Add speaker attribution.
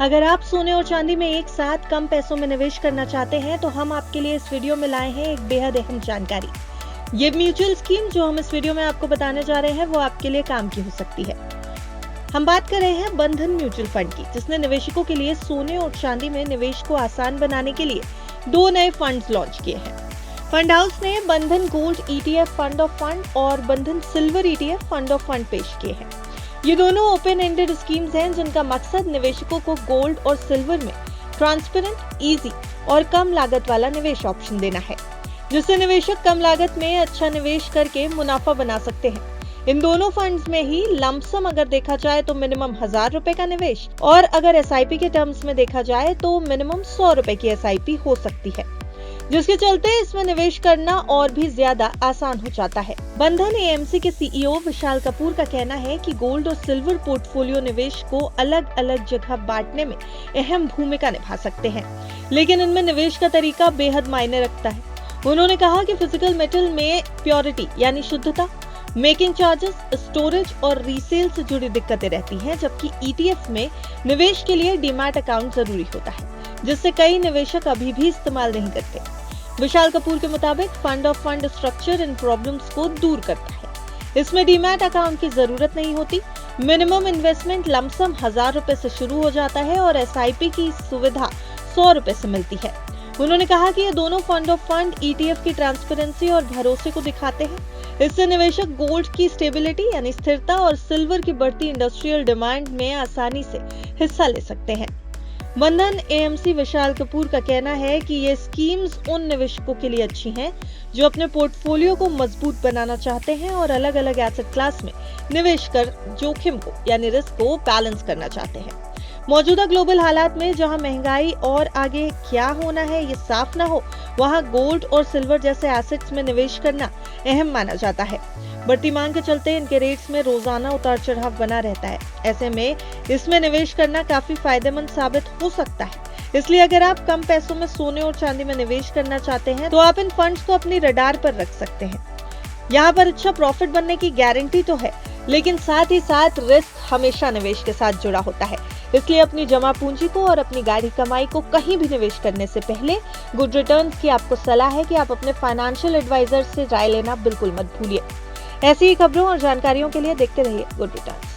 Speaker 1: अगर आप सोने और चांदी में एक साथ कम पैसों में निवेश करना चाहते हैं तो हम आपके लिए इस वीडियो में लाए हैं एक बेहद अहम जानकारी। ये म्यूचुअल स्कीम जो हम इस वीडियो में आपको बताने जा रहे हैं वो आपके लिए काम की हो सकती है। हम बात कर रहे हैं बंधन म्यूचुअल फंड की, जिसने निवेशकों के लिए सोने और चांदी में निवेश को आसान बनाने के लिए 2 नए फंड्स लॉन्च किए हैं। फंड हाउस ने बंधन gold ETF fund of fund और बंधन silver ETF fund of fund पेश किए हैं। ये दोनों ओपन एंडेड स्कीम्स हैं जिनका मकसद निवेशकों को गोल्ड और सिल्वर में ट्रांसपेरेंट, इजी और कम लागत वाला निवेश ऑप्शन देना है, जिससे निवेशक कम लागत में अच्छा निवेश करके मुनाफा बना सकते हैं। इन दोनों फंड्स में ही लमसम अगर देखा जाए तो मिनिमम 1000 रुपए का निवेश, और अगर SIP के टर्म्स में देखा जाए तो मिनिमम 100 रुपए की SIP हो सकती है, जिसके चलते इसमें निवेश करना और भी ज्यादा आसान हो जाता है। बंधन AMC के CEO विशाल कपूर का कहना है कि गोल्ड और सिल्वर पोर्टफोलियो निवेश को अलग अलग जगह बांटने में अहम भूमिका निभा सकते हैं, लेकिन इनमें निवेश का तरीका बेहद मायने रखता है। उन्होंने कहा कि फिजिकल मेटल में प्योरिटी यानी शुद्धता, मेकिंग चार्जेस, स्टोरेज और रीसेल से जुड़ी दिक्कतें रहती हैं, जबकि ETF में निवेश के लिए डीमैट अकाउंट जरूरी होता है, जिससे कई निवेशक अभी भी इस्तेमाल नहीं करते। विशाल कपूर के मुताबिक fund of fund structure in problems को दूर करता है। इसमें डीमैट अकाउंट की जरूरत नहीं होती, मिनिमम इन्वेस्टमेंट लमसम 1000 रुपए से शुरू हो जाता है और SIP की सुविधा 100 रुपए से मिलती है। उन्होंने कहा कि ये दोनों फंड ऑफ फंड ETF की ट्रांसपेरेंसी और भरोसे को दिखाते हैं। इससे निवेशक गोल्ड की स्टेबिलिटी यानी स्थिरता और सिल्वर की बढ़ती इंडस्ट्रियल डिमांड में आसानी से हिस्सा ले सकते हैं। बंधन AMC विशाल कपूर का कहना है कि ये स्कीम्स उन निवेशकों के लिए अच्छी हैं जो अपने पोर्टफोलियो को मजबूत बनाना चाहते हैं और अलग अलग एसेट क्लास में निवेश कर जोखिम को यानी रिस्क को बैलेंस करना चाहते हैं। मौजूदा ग्लोबल हालात में जहां महंगाई और आगे क्या होना है ये साफ ना हो, वहां गोल्ड और सिल्वर जैसे एसेट्स में निवेश करना अहम माना जाता है। बढ़ती मांग के चलते इनके रेट्स में रोजाना उतार चढ़ाव बना रहता है। ऐसे में इसमें निवेश करना काफी फायदेमंद साबित हो सकता है। इसलिए अगर आप कम पैसों में सोने और चांदी में निवेश करना चाहते हैं तो आप इन फंड्स को अपनी रडार पर रख सकते हैं। यहाँ पर अच्छा प्रॉफिट बनने की गारंटी तो है, लेकिन साथ ही साथ रिस्क हमेशा निवेश के साथ जुड़ा होता है। इसलिए अपनी जमा पूंजी को और अपनी गाढ़ी कमाई को कहीं भी निवेश करने से पहले गुड रिटर्न्स की आपको सलाह है कि आप अपने फाइनेंशियल एडवाइजर से राय लेना बिल्कुल मत भूलिए। ऐसी ही खबरों और जानकारियों के लिए देखते रहिए गुड रिटर्न्स।